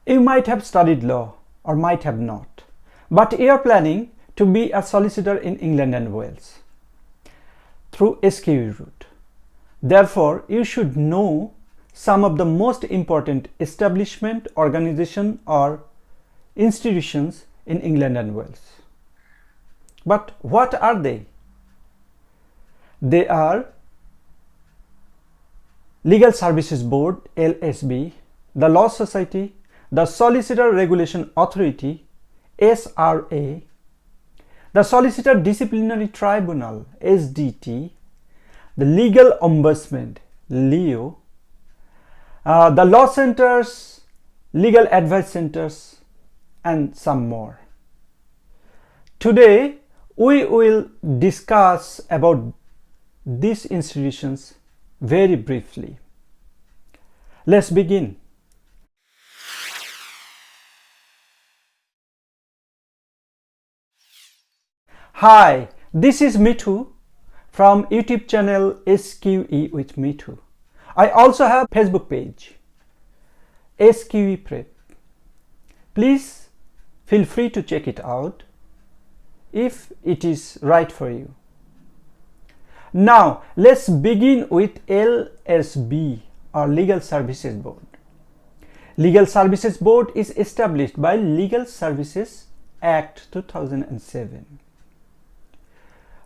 You might have studied law or might have not, but you are planning to be a solicitor in England and Wales through SQE route. Therefore, you should know some of the most important establishment, organization or institutions in England and Wales. But what are they? They are Legal Services Board LSB, the Law Society, the Solicitor Regulation Authority SRA, the Solicitor Disciplinary Tribunal SDT, the Legal Ombudsman LEO, the Law Centers, Legal Advice Centers, and some more. Today we will discuss about these institutions very briefly. Let's begin. Hi, this is Mithu from YouTube channel SQE with Mithu. I also have Facebook page SQE Prep. Please feel free to check it out if it is right for you. Now let's begin with LSB or Legal Services Board. Legal Services Board is established by Legal Services Act 2007.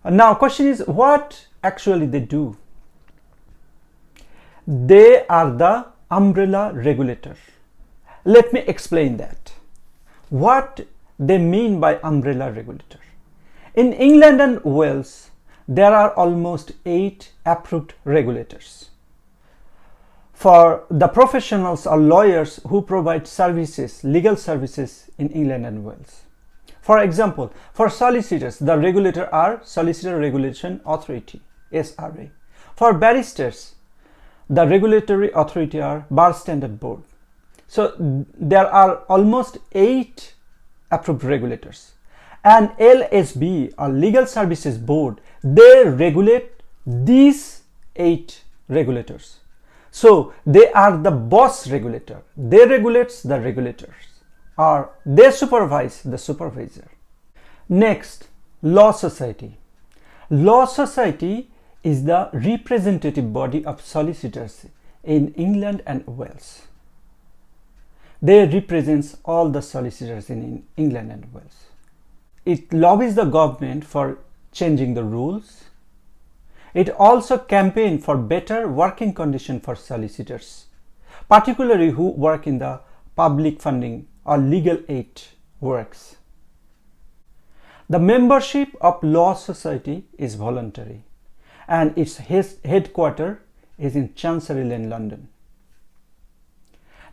Now question is, what actually they do? They are the umbrella regulator. Let me explain that. What they mean by umbrella regulator. In England and Wales, there are almost 8 approved regulators for the professionals or lawyers who provide services, legal services in England and Wales. For example, for solicitors, the regulator are Solicitor Regulation Authority SRA. For barristers, the regulatory authority are Bar Standard Board. So there are almost 8 approved regulators. And LSB or Legal Services Board, they regulate these 8 regulators. So they are the boss regulator. They regulate the regulators, or they supervise the supervisor. Next, Law Society. Law Society is the representative body of solicitors in England and Wales. They represent all the solicitors in England and Wales. It lobbies the government for changing the rules. It also campaigns for better working conditions for solicitors, particularly who work in the public funding or legal aid works. The membership of Law Society is voluntary and its headquarters is in Chancery Lane, London.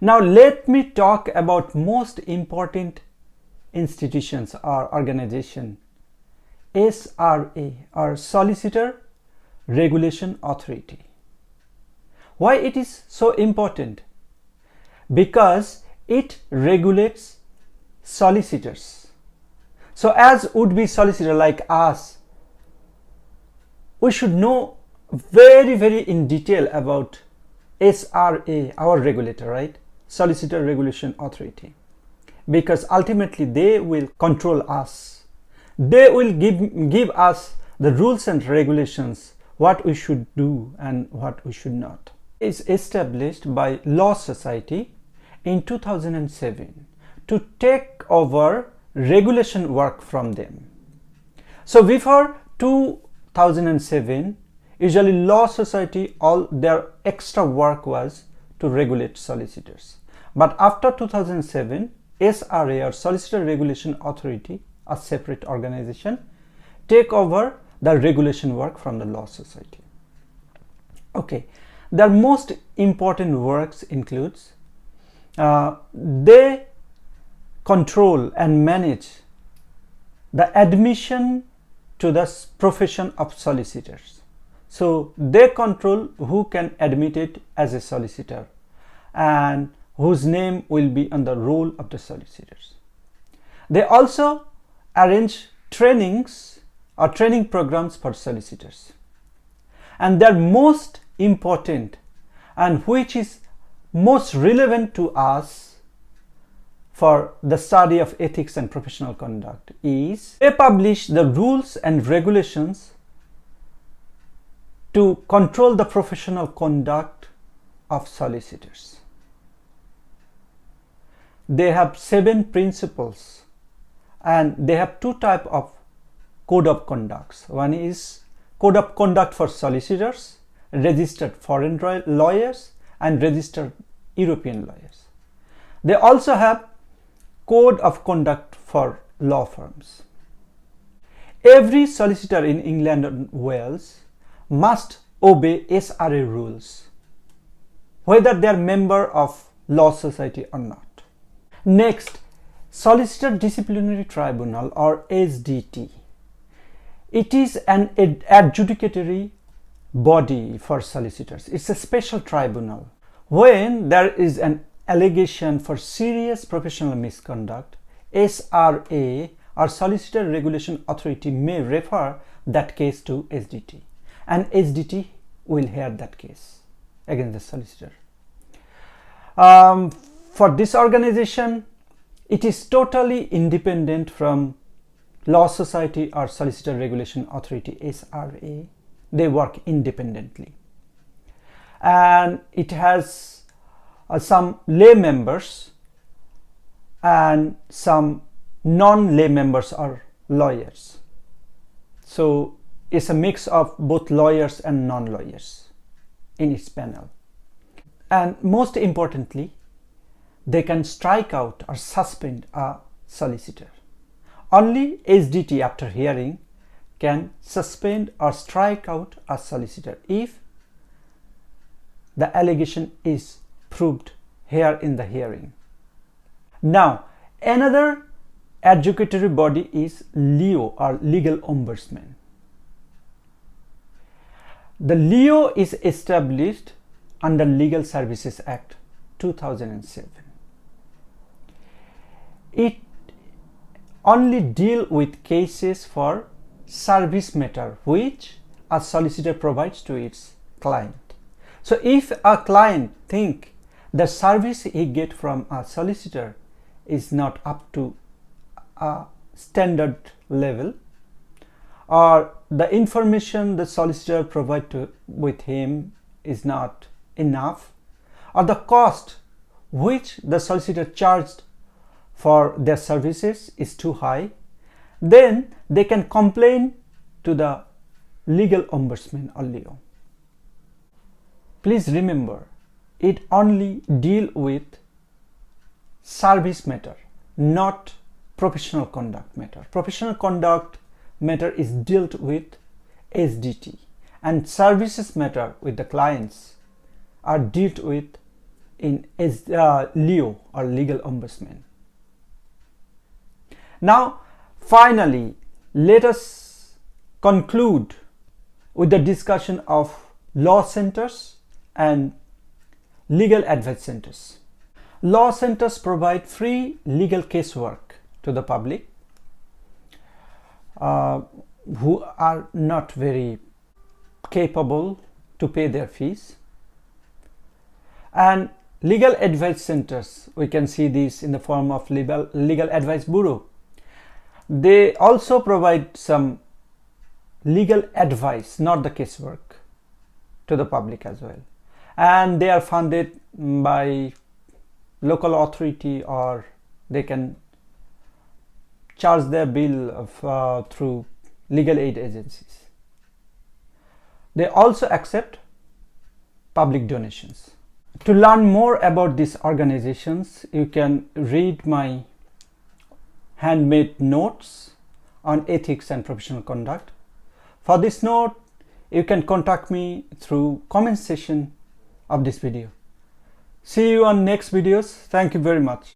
Now let me talk about most important institutions or organization. SRA or Solicitor Regulation Authority. Why it is so important? Because it regulates solicitors. So as would-be solicitor like us, we should know very in detail about SRA, our regulator, right? Solicitor Regulation Authority. Because ultimately they will control us. They will give us the rules and regulations, what we should do and what we should not. It's established by Law Society in 2007 to take over regulation work from them. So before 2007, usually Law Society, all their extra work was to regulate solicitors. But after 2007, SRA or Solicitor Regulation Authority, a separate organization, take over the regulation work from the Law Society. Okay, their most important works includes they control and manage the admission to the profession of solicitors. So they control who can admit it as a solicitor and whose name will be on the roll of the solicitors. They also arrange trainings or training programs for solicitors. And their most important and which is most relevant to us, for the study of ethics and professional conduct is they publish the rules and regulations to control the professional conduct of solicitors. They have 7 principles, and they have 2 types of code of conducts. One is code of conduct for solicitors, registered foreign lawyers and registered European lawyers. They also have code of conduct for law firms. Every solicitor in England and Wales must obey SRA rules, whether they are member of law society or not. Next, Solicitor Disciplinary Tribunal, or SDT. It is an adjudicatory body for solicitors. It's a special tribunal. When there is an allegation for serious professional misconduct, SRA or Solicitor Regulation Authority may refer that case to SDT, and SDT will hear that case against the solicitor. For this organization, it is totally independent from Law Society or Solicitor Regulation Authority, SRA. They work independently, and it has some lay members and some non-lay members or lawyers. So it's a mix of both lawyers and non-lawyers in its panel. And most importantly, they can strike out or suspend a solicitor. Only SDT, after hearing, can suspend or strike out a solicitor if the allegation is proved here in the hearing. Now, another adjudicatory body is LEO, or Legal Ombudsman. The LEO is established under Legal Services Act 2007. It only deals with cases for service matter which a solicitor provides to its client. So if a client thinks the service he gets from a solicitor is not up to a standard level, or the information the solicitor provides with him is not enough, or the cost which the solicitor charged for their services is too high, then they can complain to the Legal Ombudsman, or LEO. Please remember, it only deals with service matter, not professional conduct matter. Professional conduct matter is dealt with SDT, and services matter with the clients are dealt with in LEO, or Legal Ombudsman. Now, finally, let us conclude with the discussion of law centers and legal advice centers. Law centers provide free legal casework to the public who are not very capable to pay their fees. And legal advice centers, we can see this in the form of legal advice bureau. They also provide some legal advice, not the casework, to the public as well. And they are funded by local authority, or they can charge their bill through legal aid agencies. They also accept public donations. To learn more about these organizations, you can read my handmade notes on ethics and professional conduct. For this note, you can contact me through comment section of this video. See you on next videos. Thank you very much.